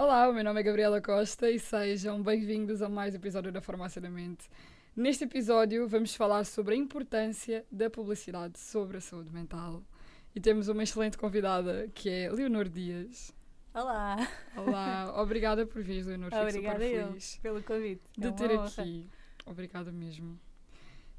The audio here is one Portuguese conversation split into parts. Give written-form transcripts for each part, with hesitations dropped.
Olá, o meu nome é Gabriela Costa e sejam bem-vindos a mais um episódio da Farmácia da Mente. Neste episódio vamos falar sobre a importância da publicidade sobre a saúde mental. E temos uma excelente convidada que é Leonor Dias. Olá! Olá, obrigada por vir, Leonor. Fico Obrigada super eu feliz pelo convite. de É ter uma honra. aqui. Obrigada mesmo.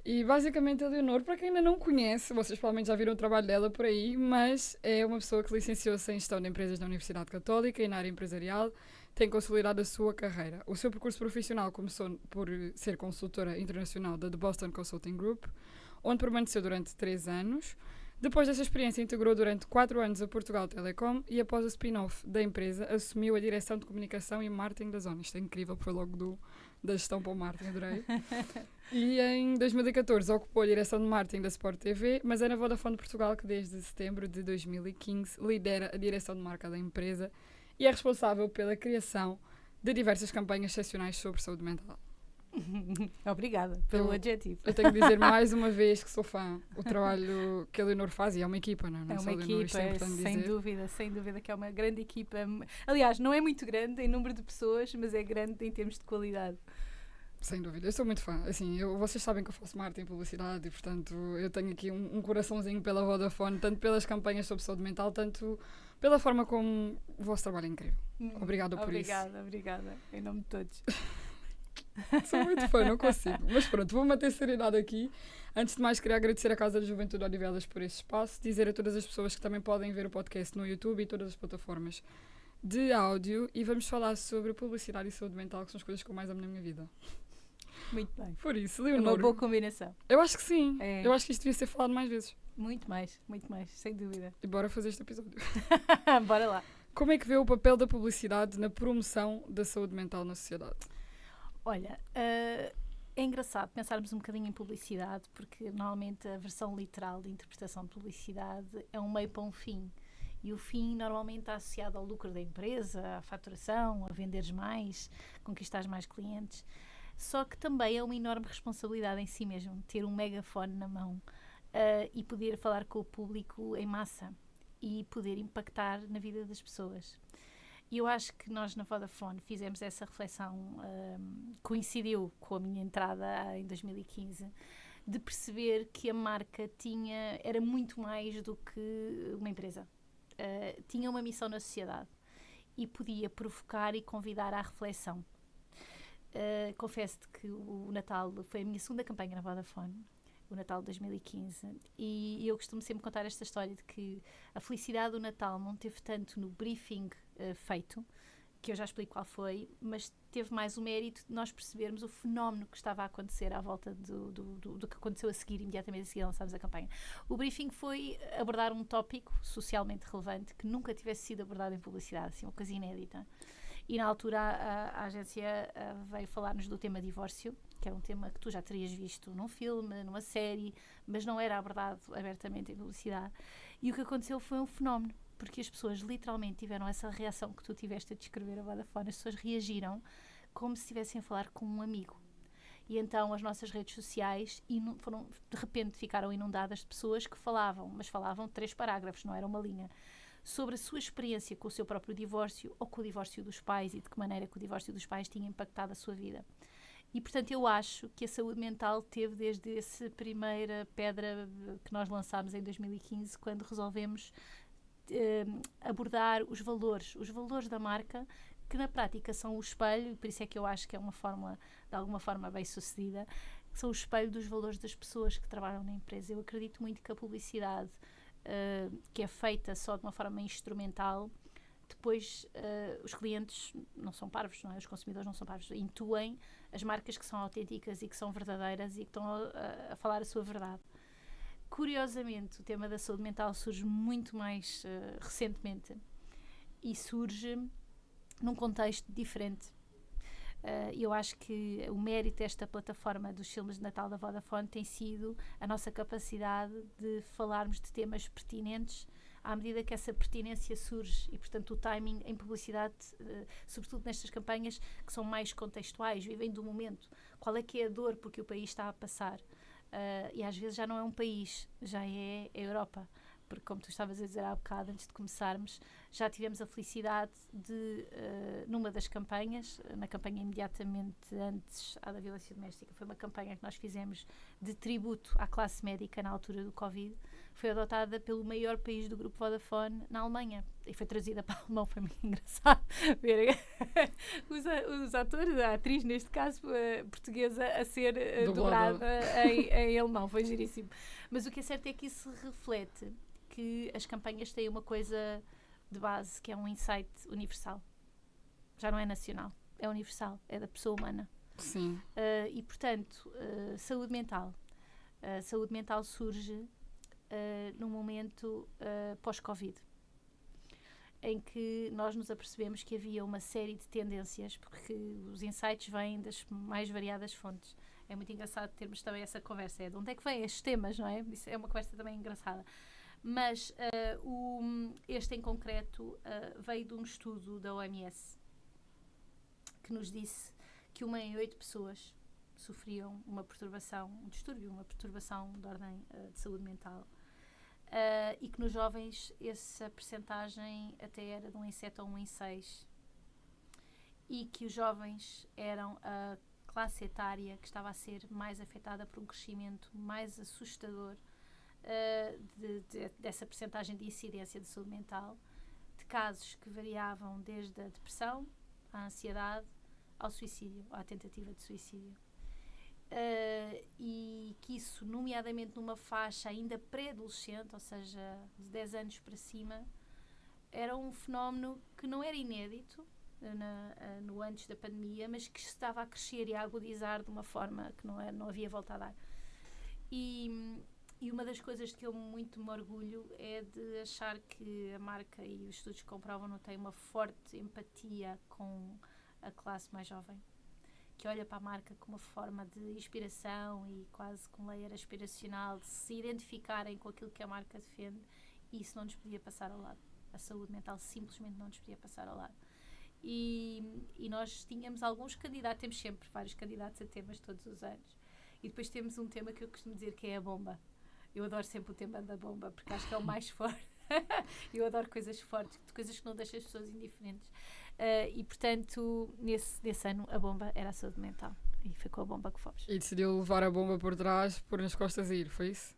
E basicamente a Leonor, para quem ainda não conhece, vocês provavelmente já viram o trabalho dela por aí, mas é uma pessoa que licenciou-se em Gestão de Empresas na Universidade Católica e na área empresarial, tem consolidado a sua carreira. O seu percurso profissional começou por ser consultora internacional da The Boston Consulting Group, onde permaneceu durante 3 anos. Depois dessa experiência, integrou durante 4 anos a Portugal Telecom e, após o spin-off da empresa, assumiu a direção de comunicação e marketing da zona. Isto é incrível, foi logo da gestão para o marketing, adorei. E em 2014 ocupou a direção de marketing da Sport TV, mas é na Vodafone de Portugal que desde setembro de 2015 lidera a direção de marca da empresa e é responsável pela criação de diversas campanhas excepcionais sobre saúde mental. Obrigada pelo adjetivo. Eu tenho que dizer mais uma vez que sou fã. O trabalho que a Leonor faz, e é uma equipa, não é? Não É só uma a Leonor, isto é equipa, importante sem dizer. dúvida que é uma grande equipa. Aliás, não é muito grande em número de pessoas, mas é grande em termos de qualidade. Sem dúvida, eu sou muito fã. Assim, vocês sabem que eu faço marketing e publicidade e, portanto, eu tenho aqui um coraçãozinho pela Vodafone, tanto pelas campanhas sobre saúde mental, tanto pela forma como o vosso trabalho é incrível. Obrigada por isso. Obrigada. Em nome de todos. Sou muito fã, não consigo. Mas pronto, vou manter seriedade aqui. Antes de mais, queria agradecer à Casa da Juventude Odivelas por este espaço, dizer a todas as pessoas que também podem ver o podcast no YouTube e todas as plataformas de áudio, e vamos falar sobre publicidade e saúde mental, que são as coisas que eu mais amo na minha vida. Muito bem. Por isso, É Leonor, uma boa combinação. eu acho que sim. É. Eu acho que isto devia ser falado mais vezes. Muito mais, sem dúvida. E bora fazer este episódio. Bora lá. Como é que vê o papel da publicidade na promoção da saúde mental na sociedade? Olha, é engraçado pensarmos um bocadinho em publicidade, porque normalmente a versão literal de interpretação de publicidade é um meio para um fim. E o fim normalmente está associado ao lucro da empresa, à faturação, a venderes mais, conquistares mais clientes. Só que também é uma enorme responsabilidade em si mesmo, ter um megafone na mão e poder falar com o público em massa e poder impactar na vida das pessoas. E eu acho que nós na Vodafone fizemos essa reflexão, coincidiu com a minha entrada em 2015, de perceber que a marca era muito mais do que uma empresa. Tinha uma missão na sociedade e podia provocar e convidar à reflexão. Confesso-te que o Natal foi a minha segunda campanha na Vodafone, o Natal de 2015, e eu costumo sempre contar esta história de que a felicidade do Natal não teve tanto no briefing feito, que eu já explico qual foi, mas teve mais o mérito de nós percebermos o fenómeno que estava a acontecer à volta do que aconteceu a seguir, imediatamente a seguir lançámos a campanha. O briefing foi abordar um tópico socialmente relevante que nunca tivesse sido abordado em publicidade, assim, uma coisa inédita. E na altura a agência veio falar-nos do tema divórcio, que era um tema que tu já terias visto num filme, numa série, mas não era abordado abertamente em publicidade. E o que aconteceu foi um fenómeno, porque as pessoas literalmente tiveram essa reação que tu tiveste a descrever a Vodafone. As pessoas reagiram como se estivessem a falar com um amigo. E então as nossas redes sociais de repente ficaram inundadas de pessoas que falavam, mas falavam 3 parágrafos, não era uma linha, sobre a sua experiência com o seu próprio divórcio ou com o divórcio dos pais e de que maneira que o divórcio dos pais tinha impactado a sua vida. E, portanto, eu acho que a saúde mental teve desde essa primeira pedra que nós lançámos em 2015, quando resolvemos abordar os valores da marca, que na prática são o espelho, e por isso é que eu acho que é uma fórmula, de alguma forma, bem sucedida, que são o espelho dos valores das pessoas que trabalham na empresa. Eu acredito muito que a publicidade, que é feita só de uma forma instrumental, depois os clientes não são parvos, não é? Os consumidores não são parvos, intuem as marcas que são autênticas e que são verdadeiras e que estão a falar a sua verdade. Curiosamente, o tema da saúde mental surge muito mais recentemente e surge num contexto diferente. Eu acho que o mérito desta plataforma dos filmes de Natal da Vodafone tem sido a nossa capacidade de falarmos de temas pertinentes à medida que essa pertinência surge e, portanto, o timing em publicidade, sobretudo nestas campanhas que são mais contextuais, vivem do momento. Qual é que é a dor porque o país está a passar? E às vezes já não é um país, já é a Europa. porque como tu estavas a dizer há bocado, antes de começarmos, já tivemos a felicidade de, numa das campanhas, na campanha imediatamente antes da violência doméstica, foi uma campanha que nós fizemos de tributo à classe médica na altura do Covid, foi adotada pelo maior país do grupo Vodafone na Alemanha e foi trazida para o alemão. Foi muito engraçado ver os atores, a atriz neste caso portuguesa, a ser dobrada em alemão. Foi giríssimo. Mas o que é certo é que isso reflete que as campanhas têm uma coisa de base, que é um insight universal. Já não é nacional, é universal, é da pessoa humana. Sim. E portanto, saúde mental. Saúde mental surge num momento pós-Covid, em que nós nos apercebemos que havia uma série de tendências, porque os insights vêm das mais variadas fontes. É muito engraçado termos também essa conversa, de onde é que vêm estes temas, não é? Isso é uma conversa também engraçada. Mas este em concreto veio de um estudo da OMS que nos disse que 1 em 8 pessoas sofriam uma perturbação, um distúrbio, uma perturbação de ordem de saúde mental. E que nos jovens essa percentagem até era de 1 em 7 ou 1 em 6. E que os jovens eram a classe etária que estava a ser mais afetada por um crescimento mais assustador dessa percentagem de incidência de saúde mental, de casos que variavam desde a depressão, à ansiedade, ao suicídio, à tentativa de suicídio. E que isso, nomeadamente numa faixa ainda pré-adolescente, ou seja, de 10 anos para cima, era um fenómeno que não era inédito no antes da pandemia, mas que estava a crescer e a agudizar de uma forma que não havia volta a dar. E uma das coisas de que eu muito me orgulho é de achar que a marca, e os estudos comprovam, não tem uma forte empatia com a classe mais jovem, que olha para a marca como uma forma de inspiração e quase com um layer aspiracional, de se identificarem com aquilo que a marca defende, e isso não nos podia passar ao lado. A saúde mental simplesmente não nos podia passar ao lado. E nós tínhamos alguns candidatos, temos sempre vários candidatos a temas todos os anos, e depois temos um tema que eu costumo dizer que é a bomba. Eu adoro sempre o tema da bomba, porque acho que é o mais forte. Eu adoro coisas fortes, coisas que não deixam as pessoas indiferentes. E portanto, nesse ano, a bomba era a saúde mental. E foi com a bomba que fomos. E decidiu levar a bomba por trás, pôr nas costas e ir, foi isso?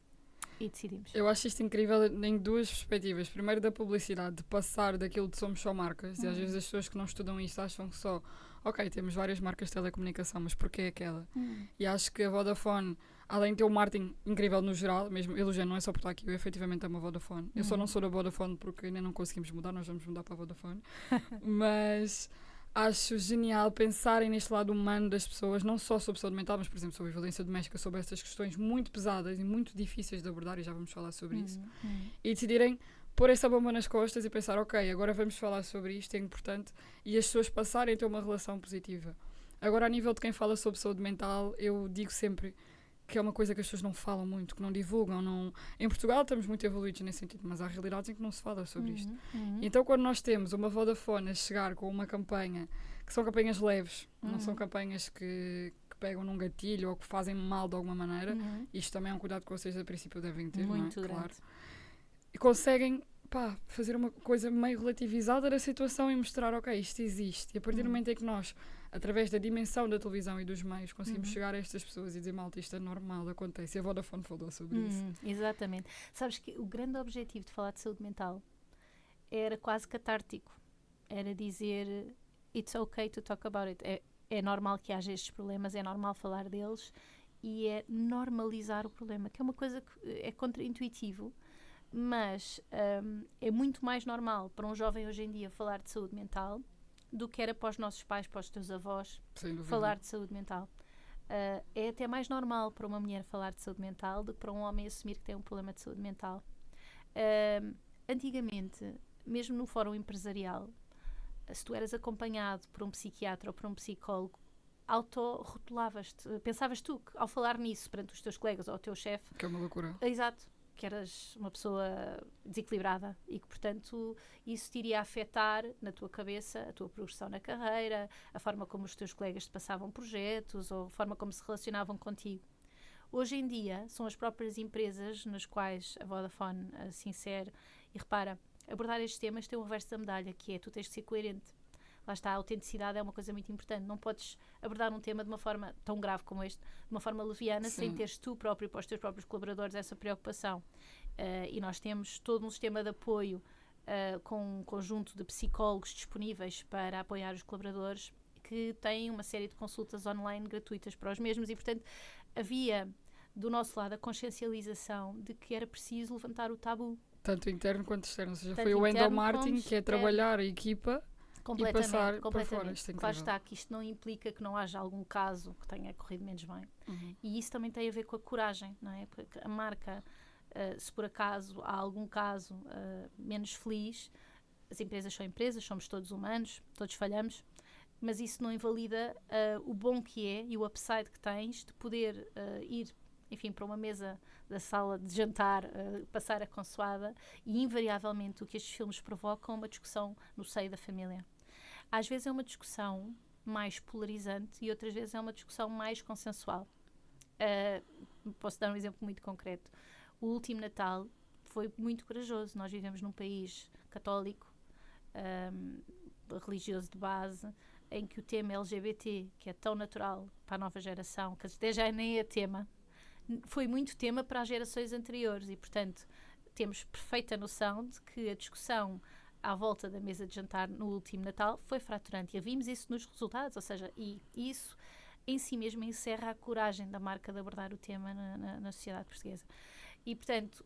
E decidimos. Eu acho isto incrível em duas perspectivas. Primeiro, da publicidade, de passar daquilo de somos só marcas. E às vezes as pessoas que não estudam isto acham que só, ok, temos várias marcas de telecomunicação, mas porquê aquela? E acho que a Vodafone, além de ter um marketing incrível no geral, mesmo elogiando, não é só por estar aqui, eu efetivamente amo a Vodafone. Eu só não sou da Vodafone porque ainda não conseguimos mudar, nós vamos mudar para a Vodafone. Mas acho genial pensarem neste lado humano das pessoas, não só sobre saúde mental, mas, por exemplo, sobre violência doméstica, sobre essas questões muito pesadas e muito difíceis de abordar, e já vamos falar sobre isso. E decidirem pôr essa bomba nas costas e pensar, ok, agora vamos falar sobre isto, é importante, e as pessoas passarem a ter uma relação positiva. Agora, a nível de quem fala sobre saúde mental, eu digo sempre que é uma coisa que as pessoas não falam muito, que não divulgam. Não... Em Portugal estamos muito evoluídos nesse sentido, mas há realidades em que não se fala sobre isto. Então, quando nós temos uma Vodafone a chegar com uma campanha, que são campanhas leves, não são campanhas que pegam num gatilho ou que fazem mal de alguma maneira, isto também é um cuidado que vocês a princípio devem ter, muito não é? grande. Claro. E conseguem fazer uma coisa meio relativizada da situação e mostrar, ok, isto existe. E a partir do momento em que nós, através da dimensão da televisão e dos meios, conseguimos chegar a estas pessoas e dizer, malta, isto é normal, acontece. E a Vodafone falou sobre isso. Exatamente. Sabes que o grande objetivo de falar de saúde mental era quase catártico. Era dizer, it's okay to talk about it. É normal que haja estes problemas, é normal falar deles e é normalizar o problema, que é uma coisa que é contraintuitivo, mas é muito mais normal para um jovem hoje em dia falar de saúde mental do que era para os nossos pais, para os teus avós, falar de saúde mental. É até mais normal para uma mulher falar de saúde mental do que para um homem assumir que tem um problema de saúde mental. Antigamente, mesmo no fórum empresarial, se tu eras acompanhado por um psiquiatra ou por um psicólogo, autorrotulavas-te. Pensavas tu que, ao falar nisso perante os teus colegas ou o teu chefe... Que é uma loucura. Exato. Que eras uma pessoa desequilibrada e que, portanto, isso te iria afetar na tua cabeça, a tua progressão na carreira, a forma como os teus colegas te passavam projetos ou a forma como se relacionavam contigo. Hoje em dia, são as próprias empresas nas quais a Vodafone se insere. E repara, abordar estes temas tem o reverso da medalha, que é tu tens de ser coerente. Lá está, a autenticidade é uma coisa muito importante. Não podes abordar um tema de uma forma tão grave como este, de uma forma leviana, Sim. sem teres tu próprio, para os teus próprios colaboradores, essa preocupação. E nós temos todo um sistema de apoio com um conjunto de psicólogos disponíveis para apoiar os colaboradores, que têm uma série de consultas online gratuitas para os mesmos e, portanto, havia do nosso lado a consciencialização de que era preciso levantar o tabu. Tanto interno quanto externo. Ou seja, Tanto foi o interno endomarketing, como que é externo. trabalhar a equipa e passar para fora. Isto é Claro incrível. está que isto não implica que não haja algum caso que tenha corrido menos bem. Uhum. E isso também tem a ver com a coragem, não é? Porque a marca, se por acaso há algum caso menos feliz, as empresas são empresas, somos todos humanos, todos falhamos, mas isso não invalida o bom que é e o upside que tens de poder ir, enfim, para uma mesa da sala de jantar, passar a consoada, e invariavelmente o que estes filmes provocam é uma discussão no seio da família. Às vezes é uma discussão mais polarizante e outras vezes é uma discussão mais consensual. Posso dar um exemplo muito concreto. O último Natal foi muito corajoso. Nós vivemos num país católico, religioso de base, em que o tema LGBT, que é tão natural para a nova geração, que até já nem é tema, foi muito tema para as gerações anteriores e, portanto, temos perfeita noção de que a discussão à volta da mesa de jantar no último Natal foi fraturante. E vimos isso nos resultados, ou seja, e isso em si mesmo encerra a coragem da marca de abordar o tema na sociedade portuguesa. E, portanto,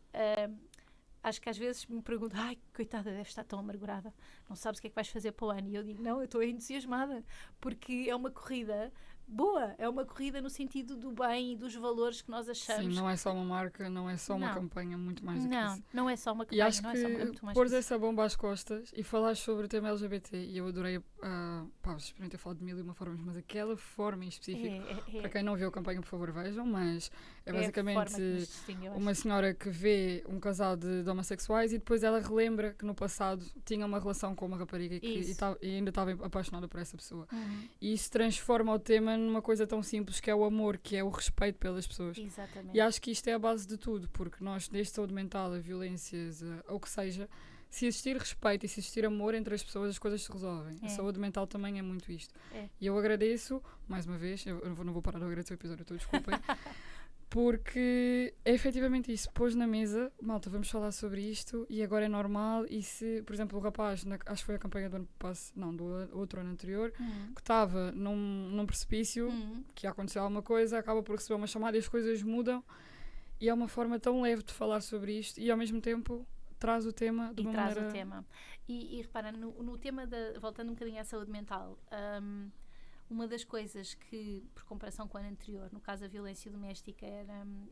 acho que às vezes me perguntam, ai, coitada, deve estar tão amargurada, não sabes o que é que vais fazer para o ano. E eu digo, não, eu estou entusiasmada, porque é uma corrida boa, é uma corrida no sentido do bem e dos valores que nós achamos. Sim, não é só uma marca, não é só uma campanha, muito mais do que isso. Não é só uma E campanha, acho não é só que muito mais pôres essa bomba às costas e falares sobre o tema LGBT, e eu adorei, experimentei falar de mil e uma formas, mas aquela forma em específico, para quem não viu a campanha, por favor, vejam, mas é basicamente uma senhora que vê um casal de homossexuais e depois ela relembra que no passado tinha uma relação com uma rapariga e ainda estava apaixonada por essa pessoa. E isso transforma o tema numa coisa tão simples, que é o amor, que é o respeito pelas pessoas. Exatamente. E acho que isto é a base de tudo, porque nós, desde saúde mental a violências, ou o que seja, se existir respeito e se existir amor entre as pessoas, as coisas se resolvem. A saúde mental também é muito isto. E eu agradeço, mais uma vez, eu não vou parar de agradecer o episódio todo, desculpem, porque é efetivamente isso, pôs na mesa, malta, vamos falar sobre isto e agora é normal. E se, por exemplo, o rapaz, acho que foi a campanha do ano passado, não, do outro ano anterior, que estava num precipício, que aconteceu alguma coisa, acaba por receber uma chamada e as coisas mudam, e é uma forma tão leve de falar sobre isto e ao mesmo tempo traz o tema de uma maneira... o tema. E repara, no tema, voltando um bocadinho à saúde mental, uma das coisas que, por comparação com o ano anterior, no caso da violência doméstica,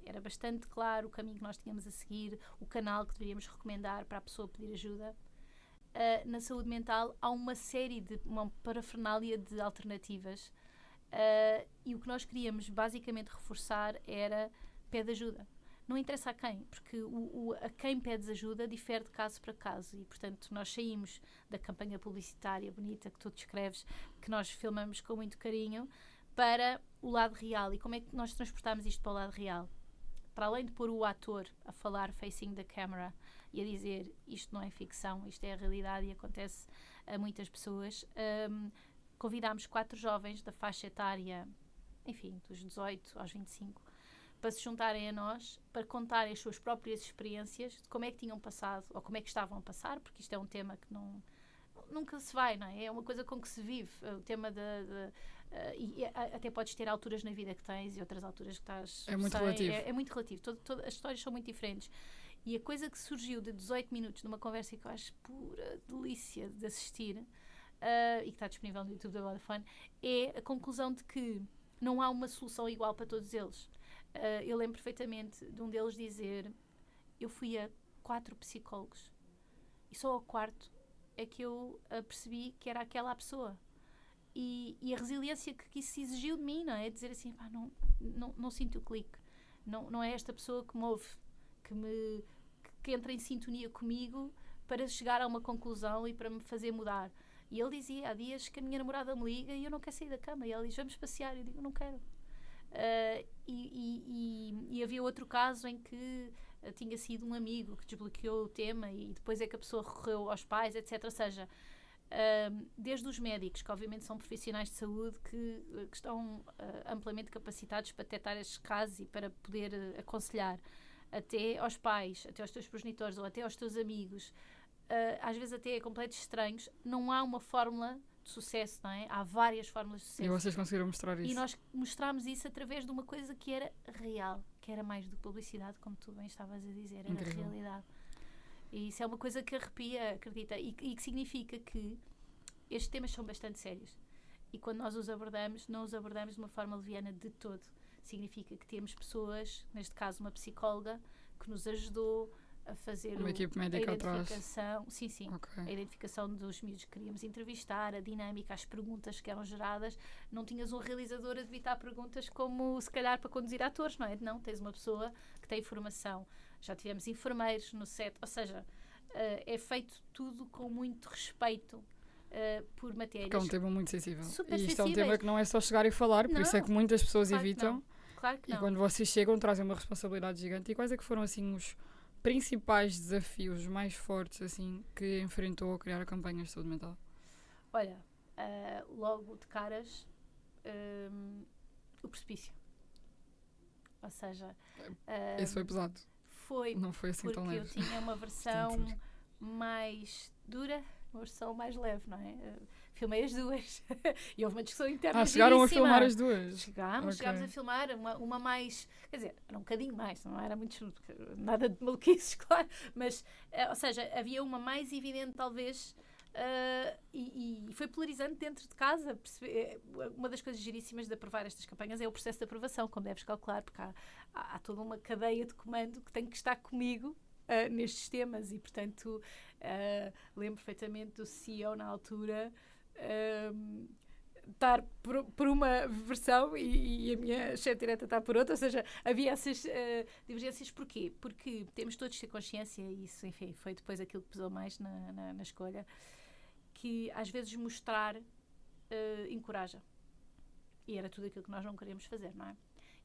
era bastante claro o caminho que nós tínhamos a seguir, o canal que deveríamos recomendar para a pessoa pedir ajuda. Na saúde mental há uma parafernália de alternativas, e o que nós queríamos basicamente reforçar era pede ajuda. Não interessa a quem, porque a quem pedes ajuda difere de caso para caso e, portanto, nós saímos da campanha publicitária bonita que tu descreves, que nós filmamos com muito carinho, para o lado real. E como é que nós transportamos isto para o lado real? Para além de pôr o ator a falar facing the camera e a dizer isto não é ficção, isto é a realidade e acontece a muitas pessoas, convidámos 4 jovens da faixa etária, enfim, dos 18 aos 25, para se juntarem a nós, para contarem as suas próprias experiências de como é que tinham passado, ou como é que estavam a passar, porque isto é um tema que nunca se vai, não é? É uma coisa com que se vive, o tema e até podes ter alturas na vida que tens e outras alturas que estás... É muito relativo. É muito relativo, as histórias são muito diferentes. E a coisa que surgiu de 18 minutos numa conversa que eu acho pura delícia de assistir, e que está disponível no YouTube da Vodafone, é a conclusão de que não há uma solução igual para todos eles. Eu lembro perfeitamente de um deles dizer: eu fui a 4 psicólogos e só ao 4º é que eu percebi que era aquela a pessoa. E a resiliência que isso exigiu de mim, não é? Dizer assim, pá, não sinto o clique. Não é esta pessoa que me ouve, que entra em sintonia comigo para chegar a uma conclusão e para me fazer mudar. E ele dizia, há dias que a minha namorada me liga e eu não quero sair da cama. E ela diz, vamos passear. E eu digo, não quero. E havia outro caso em que tinha sido um amigo que desbloqueou o tema e depois é que a pessoa recorreu aos pais, etc. Ou seja, desde os médicos, que obviamente são profissionais de saúde que estão amplamente capacitados para detectar estes casos e para poder aconselhar, até aos pais, até aos teus progenitores ou até aos teus amigos, às vezes até a completos estranhos, não há uma fórmula de sucesso, não é? Há várias fórmulas de sucesso. E vocês conseguiram mostrar isso. E nós mostramos isso através de uma coisa que era real, que era mais do que publicidade, como tu bem estavas a dizer, era Incrível. realidade. E isso é uma coisa que arrepia, acredita, e que significa que estes temas são bastante sérios. E quando nós os abordamos, não os abordamos de uma forma leviana de todo. Significa que temos pessoas, neste caso uma psicóloga, que nos ajudou a fazer uma equipe médica a atrás. identificação, sim, Okay. a identificação dos miúdos que queríamos entrevistar, a dinâmica, as perguntas que eram geradas. Não tinhas um realizador a debitar perguntas como se calhar para conduzir atores, não é? Não, tens uma pessoa que tem formação. Já tivemos enfermeiros no set, ou seja, é feito tudo com muito respeito por matérias. Porque é um tema muito sensível. Super E isto é um sensíveis. tema que não é só chegar e falar, por Não, isso é que muitas pessoas claro que evitam. não. Claro que E não. quando vocês chegam, trazem uma responsabilidade gigante. E quais é que foram assim os principais desafios mais fortes assim que enfrentou a criar campanhas de saúde mental? Olha, logo de caras, o precipício. Ou seja, Esse foi pesado. foi Não foi assim porque tão eu leve. tinha uma versão Sim. mais dura, uma versão mais leve, não é? Filmei as duas. E houve uma discussão interna. Chegaram a giríssima. filmar as duas. Chegámos Ok. a filmar uma mais, quer dizer, era um bocadinho mais, não era muito, nada de maluquices, claro, mas, ou seja, havia uma mais evidente talvez, e foi polarizante dentro de casa. Uma das coisas giríssimas de aprovar estas campanhas é o processo de aprovação, como deves calcular, porque há toda uma cadeia de comando que tem que estar comigo nestes temas e, portanto, lembro perfeitamente do CEO na altura estar por uma versão e a minha chefe direta estar por outra, ou seja, havia essas divergências. Porquê? Porque temos todos de ter consciência, e isso, enfim, foi depois aquilo que pesou mais na escolha, que às vezes mostrar encoraja. E era tudo aquilo que nós não queríamos fazer, não é?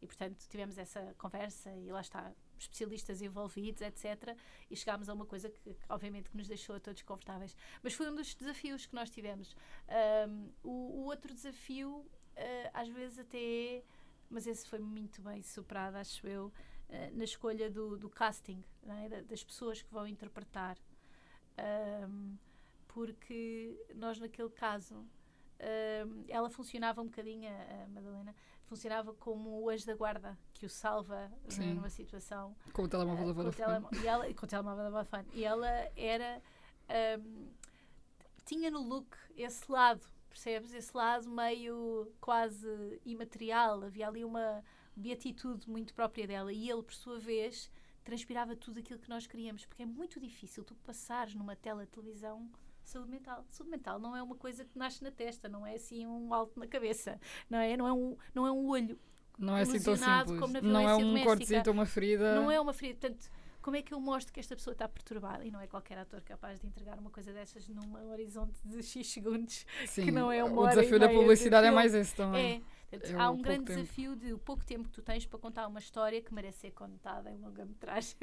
E, portanto, tivemos essa conversa e lá está, especialistas envolvidos, etc. E chegámos a uma coisa que obviamente, que nos deixou a todos confortáveis. Mas foi um dos desafios que nós tivemos. O outro desafio, às vezes até é, mas esse foi muito bem superado, acho eu, na escolha do casting, não é? Das pessoas que vão interpretar. Porque nós, naquele caso, ela funcionava um bocadinho, a Madalena, funcionava como o anjo da guarda que o salva numa situação. Com o telemóvel da Vodafone. Com o telemóvel da Vodafone. E ela era... tinha no look esse lado, percebes? Esse lado meio quase imaterial. Havia ali uma beatitude muito própria dela. E ele, por sua vez, transpirava tudo aquilo que nós queríamos. Porque é muito difícil tu passares numa tela de televisão saúde mental. Saúde mental não é uma coisa que nasce na testa, não é assim um alto na cabeça, não é um olho. Não é assim tão simples. Como na não é um doméstica. cortezito ou uma ferida. Não é uma ferida. Portanto, como é que eu mostro que esta pessoa está perturbada? E não é qualquer ator capaz de entregar uma coisa dessas num horizonte de X segundos. Sim, que não é uma o hora desafio e da meia publicidade de é filme. mais esse também. Portanto, É há o um grande pouco tempo. desafio de o pouco tempo que tu tens para contar uma história que merece ser contada em longa-metragem.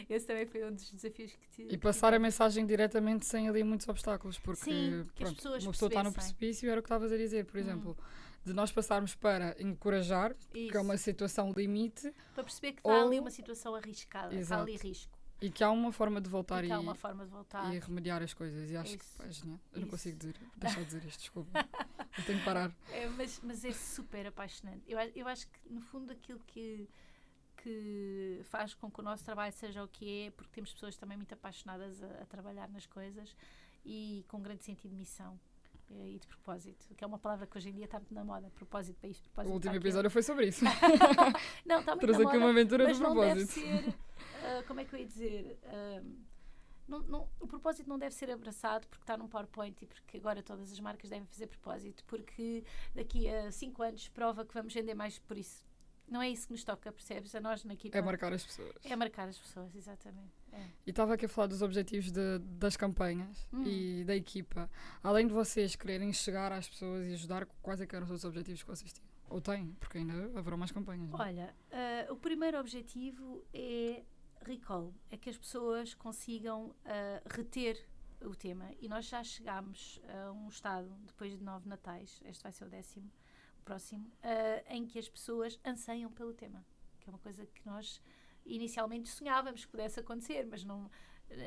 Esse também foi um dos desafios que tive. E passar a mensagem diretamente sem ali muitos obstáculos, porque Sim, que as pronto, pessoas uma pessoa está no percebessem. precipício, era o que estavas a dizer, por exemplo, de nós passarmos para encorajar, que é uma situação limite, para perceber que está ali uma situação arriscada, está ali risco. E que há uma forma de voltar e remediar as coisas. E acho que é genial. Eu não consigo deixar de dizer isto, desculpa. Eu tenho que parar. Mas é super apaixonante. Eu acho que, no fundo, aquilo que faz com que o nosso trabalho seja o que é, porque temos pessoas também muito apaixonadas a trabalhar nas coisas e com um grande sentido de missão e de propósito, que é uma palavra que hoje em dia está muito na moda. Propósito para isto, propósito O último para episódio foi sobre isso. Não, está muito Trouxe na aqui moda, uma aventura mas de não deve propósito. ser, como é que eu ia dizer, o propósito não deve ser abraçado porque está num PowerPoint e porque agora todas as marcas devem fazer propósito, porque daqui a 5 anos prova que vamos vender mais por isso. Não é isso que nos toca, percebes? A nós na equipa. É marcar as pessoas. É marcar as pessoas, exatamente. E estava aqui a falar dos objetivos das campanhas e da equipa. Além de vocês quererem chegar às pessoas e ajudar, quais é que eram os outros objetivos que vocês tinham? Ou tem? Porque ainda haverá mais campanhas. Não? Olha, o primeiro objetivo é recall, é que as pessoas consigam reter o tema. E nós já chegámos a um estado, depois de 9 natais, este vai ser o 10º, o próximo, em que as pessoas anseiam pelo tema. Que é uma coisa que nós inicialmente sonhávamos que pudesse acontecer, mas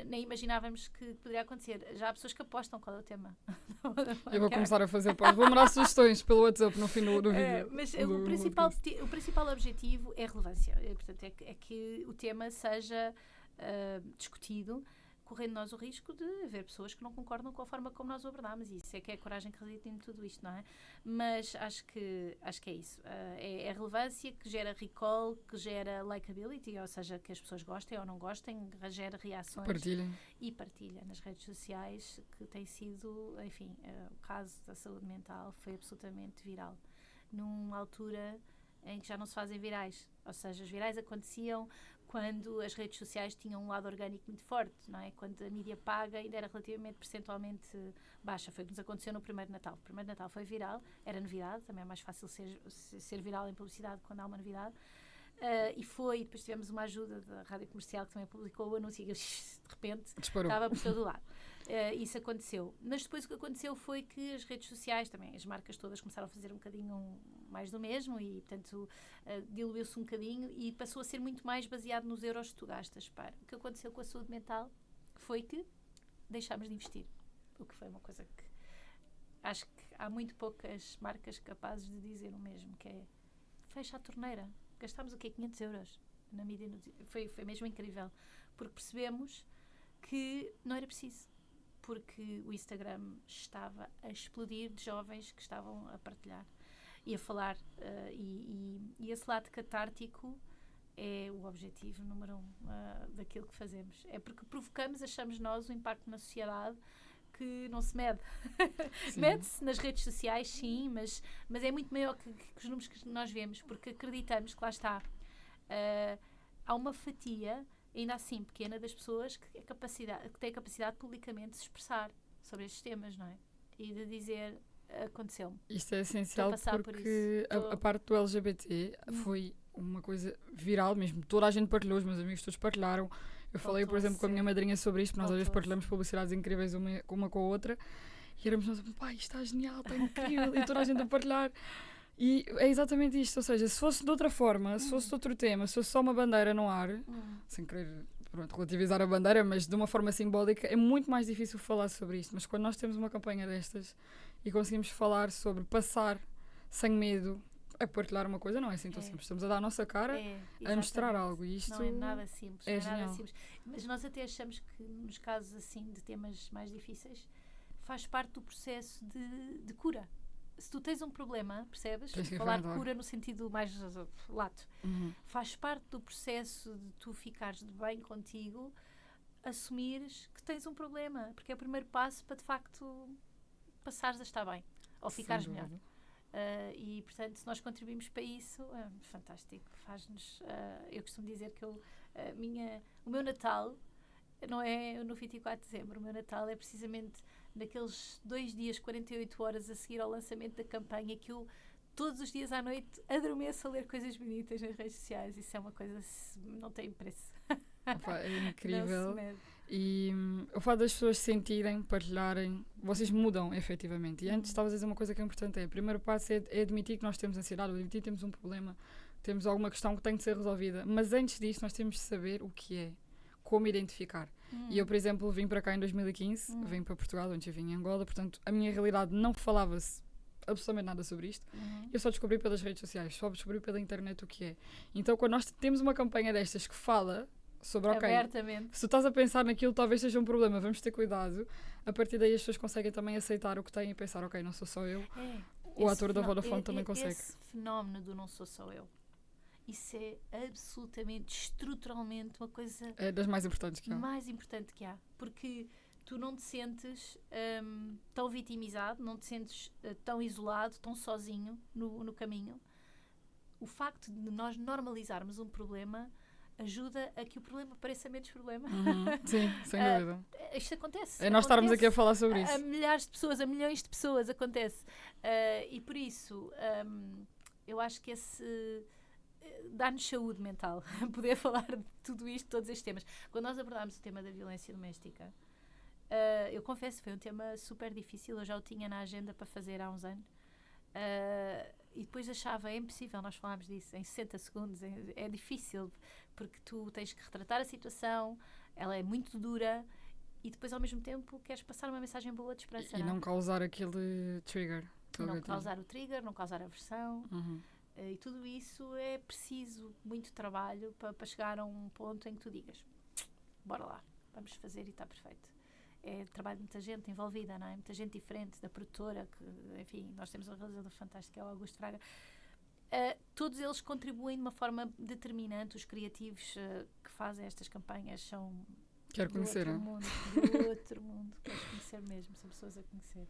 nem imaginávamos que poderia acontecer. Já há pessoas que apostam qual é o tema. Eu vou começar a fazer pós. Vou mandar sugestões pelo WhatsApp no fim do vídeo. Mas o principal objetivo é a relevância. Portanto, é que o tema seja discutido, correndo nós o risco de haver pessoas que não concordam com a forma como nós o abordámos. E isso é que é a coragem que reside em tudo isto, não é? Mas acho que é isso. É a relevância que gera recall, que gera likability, ou seja, que as pessoas gostem ou não gostem, gera reações. Partilhem. E partilha nas redes sociais, que tem sido, enfim, o caso da saúde mental foi absolutamente viral. Numa altura em que já não se fazem virais. Ou seja, os virais aconteciam quando as redes sociais tinham um lado orgânico muito forte, não é? Quando a mídia paga ainda era relativamente percentualmente baixa. Foi o que nos aconteceu no primeiro Natal. O primeiro Natal foi viral, era novidade, também é mais fácil ser viral em publicidade quando há uma novidade. Depois tivemos uma ajuda da Rádio Comercial que também publicou o anúncio e de repente disparou. Estava por todo lado. Isso aconteceu. Mas depois o que aconteceu foi que as redes sociais, também as marcas todas começaram a fazer um bocadinho mais do mesmo e, portanto, diluiu-se um bocadinho e passou a ser muito mais baseado nos euros que tu gastas. O que aconteceu com a saúde mental foi que deixámos de investir. O que foi uma coisa que acho que há muito poucas marcas capazes de dizer o mesmo, que é fecha a torneira. Gastámos o quê? 500 euros na mídia. Foi mesmo incrível. Porque percebemos que não era preciso. Porque o Instagram estava a explodir de jovens que estavam a partilhar e a falar. E esse lado catártico é o objetivo número 1 daquilo que fazemos. É porque provocamos, achamos nós, o impacto na sociedade que não se mede. Mede-se nas redes sociais, sim, mas é muito maior que os números que nós vemos, porque acreditamos que lá está. Há uma fatia, ainda assim pequena, das pessoas que têm a capacidade publicamente de se expressar sobre estes temas, não é? E de dizer, aconteceu-me. Isto é essencial porque a parte do LGBT foi uma coisa viral mesmo. Toda a gente partilhou, os meus amigos todos partilharam. Eu falei, por exemplo, com a minha madrinha sobre isto, nós às vezes partilhamos publicidades incríveis uma com a outra e éramos nós, pá, isto está genial, está incrível, e toda a gente a partilhar. E é exatamente isto, ou seja, se fosse de outra forma, se fosse de outro tema, se fosse só uma bandeira no ar, sem querer relativizar a bandeira, mas de uma forma simbólica, é muito mais difícil falar sobre isto. Mas quando nós temos uma campanha destas e conseguimos falar sobre passar sem medo a partilhar uma coisa, não é assim tão simples. Estamos a dar a nossa cara a mostrar algo. E isto não é nada simples. É nada simples. Mas nós até achamos que nos casos assim de temas mais difíceis faz parte do processo de cura. Se tu tens um problema, percebes? Falar de cura no sentido mais lato. Faz parte do processo de tu ficares de bem contigo, assumires que tens um problema, porque é o primeiro passo para de facto passares a estar bem ou ficares melhor. E portanto, se nós contribuímos para isso, é fantástico. Faz-nos. Eu costumo dizer que o meu Natal não é no 24 de dezembro, o meu Natal é precisamente naqueles 2 dias, 48 horas a seguir ao lançamento da campanha, que eu todos os dias à noite adormeço a ler coisas bonitas nas redes sociais. Isso é uma coisa que não tem preço. Opa, é incrível. E o fato das pessoas sentirem, partilharem, vocês mudam efetivamente. E antes estavas a dizer uma coisa que é importante, o primeiro passo é admitir que nós temos ansiedade, admitir que temos um problema, temos alguma questão que tem de ser resolvida. Mas antes disso nós temos de saber o que é, como identificar. E eu, por exemplo, vim para cá em 2015, vim para Portugal, antes eu vim em Angola, portanto a minha realidade não falava-se absolutamente nada sobre isto. Eu só descobri pelas redes sociais, só descobri pela internet o que é. Então quando nós temos uma campanha destas que fala sobre, ok, se tu estás a pensar naquilo, talvez seja um problema, vamos ter cuidado. A partir daí as pessoas conseguem também aceitar o que têm e pensar, ok, não sou só eu. O ator da Vodafone também consegue. Esse fenómeno do não sou só eu, isso é absolutamente, estruturalmente uma coisa... É das mais importantes que há. Mais importante que há. Porque tu não te sentes tão vitimizado, não te sentes tão isolado, tão sozinho no caminho. O facto de nós normalizarmos um problema ajuda a que o problema pareça menos problema. Sim, sem dúvida. Isto acontece. É nós estarmos aqui a falar sobre isso. A milhares de pessoas, a milhões de pessoas acontece. E por isso, eu acho que esse dá-nos saúde mental, poder falar de tudo isto, todos estes temas. Quando nós abordámos o tema da violência doméstica, eu confesso, foi um tema super difícil, eu já o tinha na agenda para fazer há uns anos, e depois achava, é impossível nós falarmos disso em 60 segundos, é difícil, porque tu tens que retratar a situação, ela é muito dura, e depois ao mesmo tempo queres passar uma mensagem boa de esperança. E não causar aquele trigger. E não causar o trigger, não causar aversão. E tudo isso é preciso muito trabalho para chegar a um ponto em que tu digas, bora lá, vamos fazer e está perfeito. É trabalho de muita gente envolvida, não é? Muita gente diferente, da produtora, que, enfim, nós temos um realizador fantástico, que é o Augusto Fraga. Todos eles contribuem de uma forma determinante. Os criativos que fazem estas campanhas são Quero conhecer, do outro mundo. Queres conhecer mesmo, são pessoas a conhecer.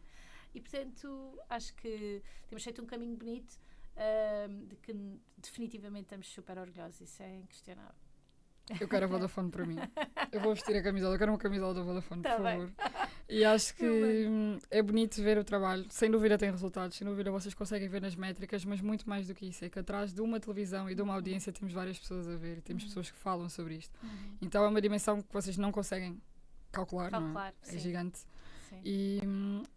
E, portanto, acho que temos feito um caminho bonito, de que definitivamente estamos super orgulhosos. Isso é inquestionável. Eu quero a Vodafone para mim. Eu vou vestir a camisola. Eu quero uma camisola da Vodafone, Tá por bem. favor. E acho que é bonito ver o trabalho. Sem dúvida tem resultados. Sem dúvida vocês conseguem ver nas métricas. Mas muito mais do que isso. É que atrás de uma televisão e de uma audiência temos várias pessoas a ver. E temos pessoas que falam sobre isto. Então é uma dimensão que vocês não conseguem calcular, não é? É gigante. Sim. E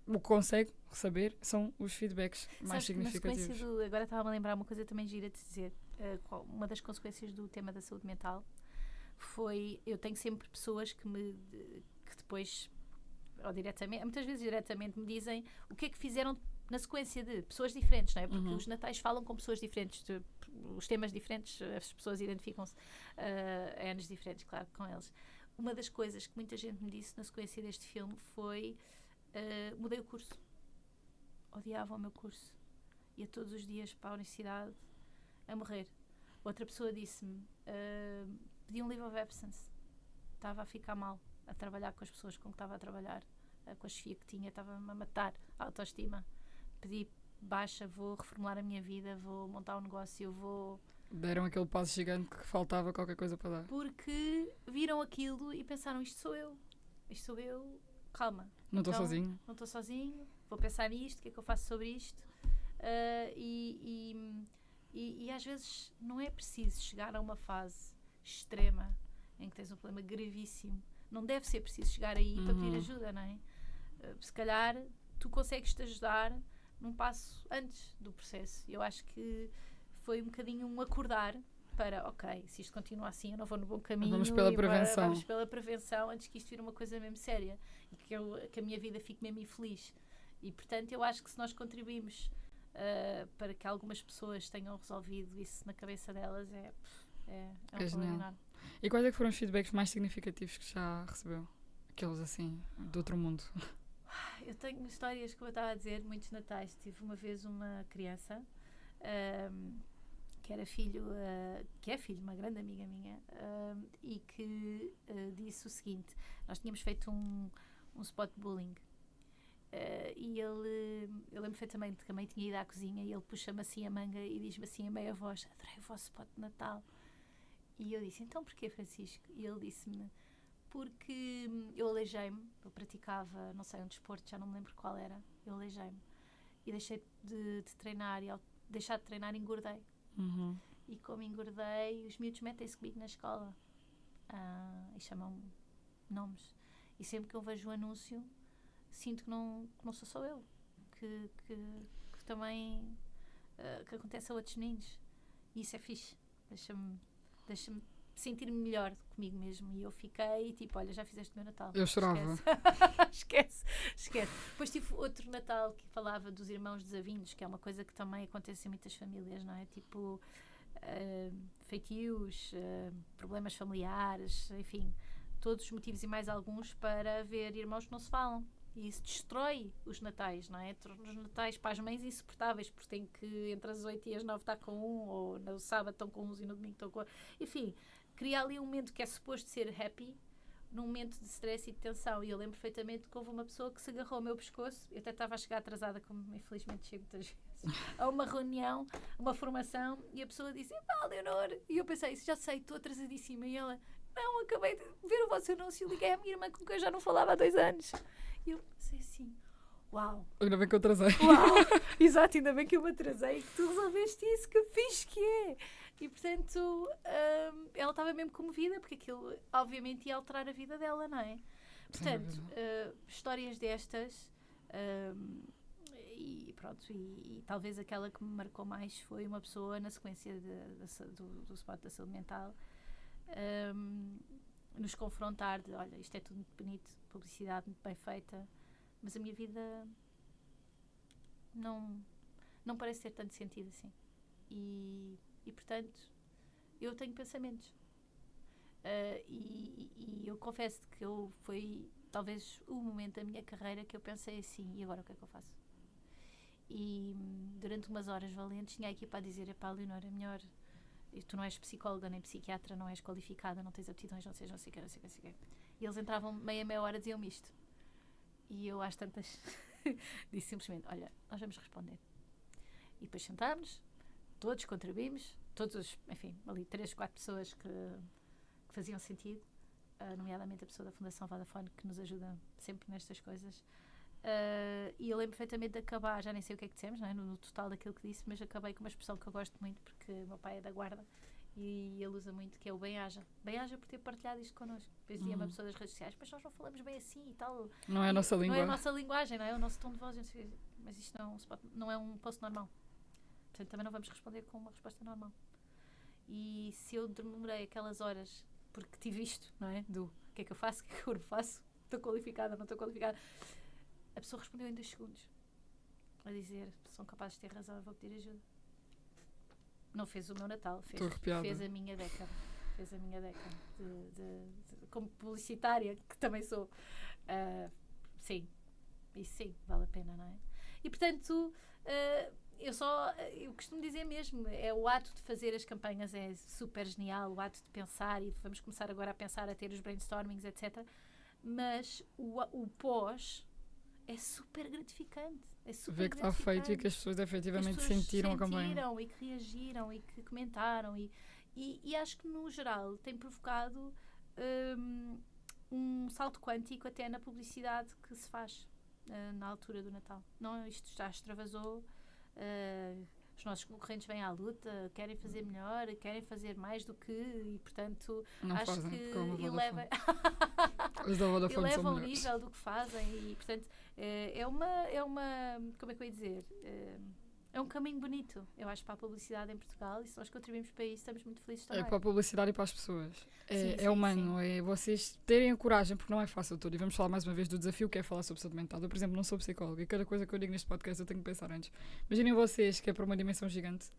o que consegue saber são os feedbacks mais Sabes que significativos. agora estava a lembrar uma coisa também gira de dizer. Uma das consequências do tema da saúde mental foi, eu tenho sempre pessoas que depois, ou diretamente, muitas vezes diretamente me dizem o que é que fizeram na sequência de pessoas diferentes, não é? Porque os natais falam com pessoas diferentes, os temas diferentes, as pessoas identificam-se a anos diferentes, claro, com eles. Uma das coisas que muita gente me disse na sequência deste filme foi mudei o curso. Odiava o meu curso. Ia todos os dias para a universidade a morrer. Outra pessoa disse-me pedi um leave of absence. Estava a ficar mal a trabalhar com as pessoas com que estava a trabalhar, com a chefia que tinha, estava-me a matar a autoestima. Pedi baixa, vou reformular a minha vida, vou montar um negócio, vou... Deram aquele passo gigante que faltava qualquer coisa para dar. Porque viram aquilo e pensaram, isto sou eu, calma. Não estou Então, sozinho. Não estou sozinho, vou pensar nisto, o que é que eu faço sobre isto? E às vezes não é preciso chegar a uma fase extrema em que tens um problema gravíssimo. Não deve ser preciso chegar aí para pedir ajuda, não é? Se calhar tu consegues-te ajudar num passo antes do processo. Eu acho que foi um bocadinho um acordar para, ok, se isto continua assim eu não vou no bom caminho. Vamos pela prevenção. Vamos pela prevenção antes que isto vire uma coisa mesmo séria e que a minha vida fique mesmo infeliz. E portanto eu acho que se nós contribuímos para que algumas pessoas tenham resolvido isso na cabeça delas é um problema enorme. E quais é que foram os feedbacks mais significativos que já recebeu? Aqueles assim, do outro mundo. Eu tenho histórias, como eu estava a dizer, muitos natais. Tive uma vez uma criança que era filho, que é filho de uma grande amiga minha, e que disse o seguinte: nós tínhamos feito um spot de bullying. E eu lembro perfeitamente que a mãe tinha ido à cozinha e ele puxa-me assim a manga e diz-me assim a meia voz: adorei o vosso spot de Natal. E eu disse: então porquê, Francisco? E ele disse-me: porque eu aleijei-me, eu praticava, não sei, um desporto, já não me lembro qual era, eu aleijei-me e deixei de treinar, e ao deixar de treinar engordei. E como engordei, os miúdos metem-se comigo na escola e chamam nomes, e sempre que eu vejo o anúncio sinto que não sou só eu, que também que acontece a outros meninos, e isso é fixe, deixa-me sentir-me melhor comigo mesmo. E eu fiquei tipo, olha, já fizeste o meu Natal. Eu chorava. Esquece. Depois tive outro Natal que falava dos irmãos desavindos, que é uma coisa que também acontece em muitas famílias, não é? Tipo, feitios, problemas familiares, enfim, todos os motivos e mais alguns para haver irmãos que não se falam. E isso destrói os natais, não é? Os natais para as mães insuportáveis, porque tem que entre as 8 e as 9 estar com um, ou no sábado estão com uns e no domingo estão com outro. Enfim, cria ali um momento que é suposto ser happy, num momento de stress e de tensão. E eu lembro perfeitamente que houve uma pessoa que se agarrou ao meu pescoço. Eu até estava a chegar atrasada, como infelizmente chego muitas vezes, a uma reunião, uma formação, e a pessoa disse: pá, Leonor. E eu pensei: já sei, estou atrasadíssima. E ela: não, acabei de ver o vosso anúncio, liguei à minha irmã com quem eu já não falava há 2 anos. E eu pensei assim: Uau! Ainda bem que eu trazei. Uau! Exato, ainda bem que eu me atrasei e que tu resolveste isso, que fixe que é! E portanto, ela estava mesmo comovida, porque aquilo obviamente ia alterar a vida dela, não é? Portanto, histórias destas, e pronto, e talvez aquela que me marcou mais foi uma pessoa na sequência do spot da saúde mental, nos confrontar de, olha, isto é tudo muito bonito, publicidade muito bem feita, mas a minha vida não parece ter tanto sentido assim. E portanto, eu tenho pensamentos. E eu confesso que foi talvez o momento da minha carreira que eu pensei assim, e agora o que é que eu faço? E durante umas horas valentes tinha a equipa a dizer, epá, Leonor, é melhor, tu não és psicóloga nem psiquiatra, não és qualificada, não tens aptidões, não sei o que. E eles entravam meia hora, diziam-me isto. E eu às tantas disse simplesmente, olha, nós vamos responder. E depois sentámos, todos contribuímos, enfim, ali 3, 4 pessoas que faziam sentido, nomeadamente a pessoa da Fundação Vodafone, que nos ajuda sempre nestas coisas. E eu lembro perfeitamente de acabar, já nem sei o que é que dissemos, não é? No total daquilo que disse, mas acabei com uma expressão que eu gosto muito, porque o meu pai é da Guarda e ele usa muito, que é o bem-aja. Bem-aja por ter partilhado isto connosco. Depois dizia uma pessoa das redes sociais, mas nós não falamos bem assim e tal. Não é a nossa língua. Não é a nossa linguagem, não é o nosso tom de voz. Mas isto não é um post normal. Portanto, também não vamos responder com uma resposta normal. E se eu demorei aquelas horas, porque tive isto, não é? Do o que é que eu faço, o que é que eu não faço, estou qualificada, não estou qualificada. A pessoa respondeu em 2 segundos. A dizer, são capazes de ter razão, eu vou pedir ajuda. Não fez o meu Natal, fez a minha década. Fez a minha década como publicitária, que também sou. Sim, isso sim, vale a pena, não é? E portanto, eu costumo dizer mesmo, é o ato de fazer as campanhas é super genial, o ato de pensar, e vamos começar agora a pensar, a ter os brainstormings, etc. Mas o pós é super gratificante. Ver que está feito e que as pessoas efetivamente sentiram a campanha. E que reagiram e que comentaram. E acho que, no geral, tem provocado um salto quântico até na publicidade que se faz na altura do Natal. Não, isto já extravasou. Os nossos concorrentes vêm à luta, querem fazer melhor, querem fazer mais do que, e portanto não acho fazem, que eleva o nível do que fazem, e portanto é uma como é que eu ia dizer, é um caminho bonito, eu acho, para a publicidade em Portugal, e se nós contribuímos para isso, estamos muito felizes também. É para a publicidade e para as pessoas. É humano, é vocês terem a coragem, porque não é fácil tudo. E vamos falar mais uma vez do desafio que é falar sobre saúde mental. Eu, por exemplo, não sou psicóloga e cada coisa que eu digo neste podcast eu tenho que pensar antes. Imaginem vocês, que é para uma dimensão gigante,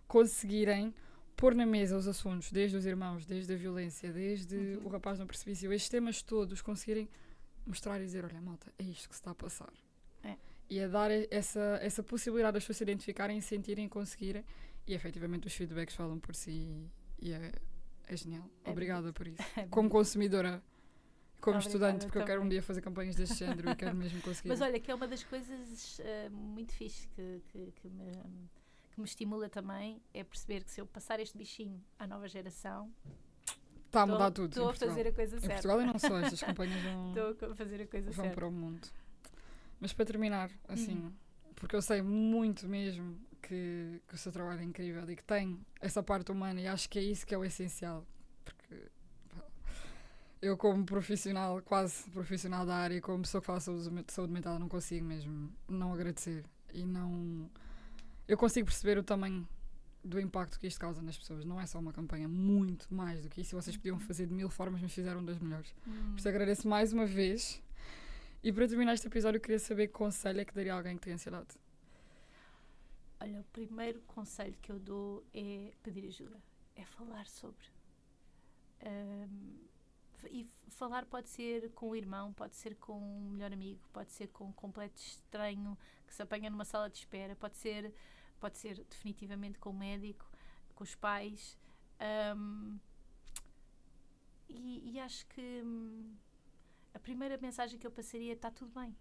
conseguirem pôr na mesa os assuntos, desde os irmãos, desde a violência, desde o rapaz no precipício, estes temas todos, conseguirem mostrar e dizer, olha, malta, é isto que se está a passar. E a dar essa possibilidade das pessoas se identificarem, sentirem, conseguirem. E efetivamente os feedbacks falam por si. E é genial. Obrigada por isso. Como consumidora, como estudante, porque eu quero um dia fazer campanhas deste género e quero mesmo conseguir. Mas olha, que é uma das coisas muito fixe que me estimula também, é perceber que se eu passar este bichinho à nova geração, está a mudar tudo. Estou a fazer a coisa certa. Em Portugal e não só, estas campanhas estou a fazer a coisa vão para o mundo. Mas para terminar, assim, porque eu sei muito mesmo que o seu trabalho é incrível e que tem essa parte humana, e acho que é isso que é o essencial. Porque eu, como profissional, quase profissional da área, como pessoa que fala sobre saúde mental, não consigo mesmo não agradecer. E não... Eu consigo perceber o tamanho do impacto que isto causa nas pessoas. Não é só uma campanha, muito mais do que isso. Vocês podiam fazer de 1000 formas, mas fizeram das melhores. Por isso agradeço mais uma vez. E para terminar este episódio, eu queria saber que conselho é que daria a alguém que tem ansiedade. Olha, o primeiro conselho que eu dou é pedir ajuda. É falar sobre. E falar pode ser com o irmão, pode ser com um melhor amigo, pode ser com um completo estranho que se apanha numa sala de espera, pode ser definitivamente com o médico, com os pais. E acho que a primeira mensagem que eu passaria é: está tudo bem.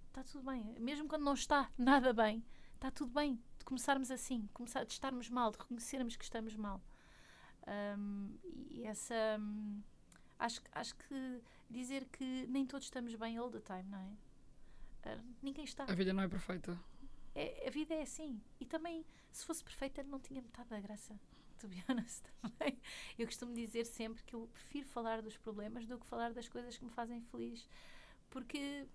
Está tudo bem. Mesmo quando não está nada bem, está tudo bem. De começarmos assim, de estarmos mal, de reconhecermos que estamos mal. E essa... Acho que dizer que nem todos estamos bem all the time, não é? Ninguém está. A vida não é perfeita. A vida é assim. E também, se fosse perfeita, não tinha metade da graça. To be honest, também. Eu costumo dizer sempre que eu prefiro falar dos problemas do que falar das coisas que me fazem feliz. Porque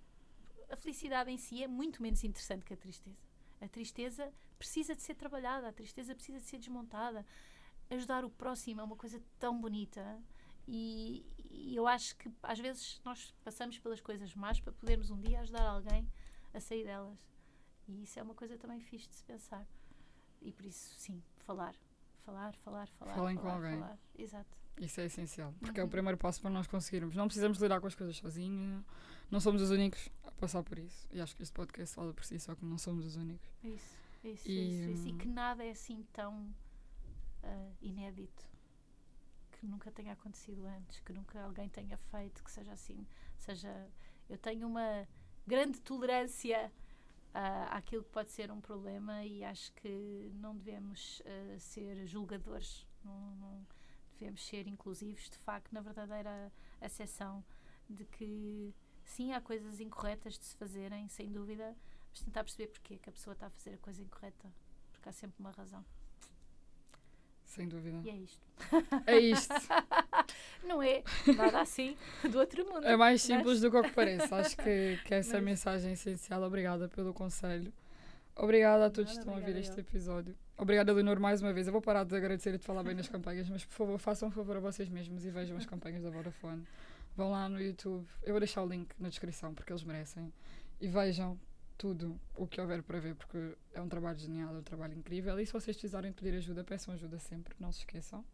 a felicidade em si é muito menos interessante que a tristeza. A tristeza precisa de ser trabalhada, a tristeza precisa de ser desmontada. Ajudar o próximo é uma coisa tão bonita. E eu acho que às vezes nós passamos pelas coisas más para podermos um dia ajudar alguém a sair delas. E isso é uma coisa também fixe de se pensar. E por isso, sim, falar. Falem com alguém. Falar. Exato. Isso é essencial, porque é o primeiro passo para nós conseguirmos. Não precisamos lidar com as coisas sozinhos, não somos os únicos a passar por isso. E acho que este podcast fala por si, só que não somos os únicos. Isso. E que nada é assim tão inédito, que nunca tenha acontecido antes, que nunca alguém tenha feito, que seja assim. Eu tenho uma grande tolerância àquilo que pode ser um problema e acho que não devemos ser julgadores, não devemos ser inclusivos, de facto, na verdadeira acessão de que sim, há coisas incorretas de se fazerem, sem dúvida, mas tentar perceber porque é que a pessoa está a fazer a coisa incorreta, porque há sempre uma razão. Sem dúvida. E é isto. É isto. Não é nada assim do outro mundo. É mais simples do que o que parece. Acho que essa mensagem é essencial. Obrigada pelo conselho. Obrigada a todos que estão a ouvir este episódio. Obrigada, Leonor, mais uma vez. Eu vou parar de agradecer e de falar bem nas campanhas, mas por favor, façam um favor a vocês mesmos e vejam as campanhas da Vodafone. Vão lá no YouTube. Eu vou deixar o link na descrição, porque eles merecem. E vejam tudo o que houver para ver, porque é um trabalho genial, é um trabalho incrível. E se vocês precisarem pedir ajuda, peçam ajuda sempre. Não se esqueçam.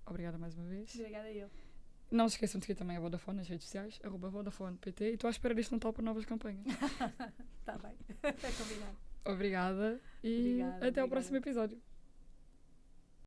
Obrigada mais uma vez. Obrigada eu. Não se esqueçam de seguir também a Vodafone nas redes sociais, @VodafonePT, e estou à espera disto Natal para novas campanhas. Está bem. É combinado. Obrigada e até ao próximo episódio.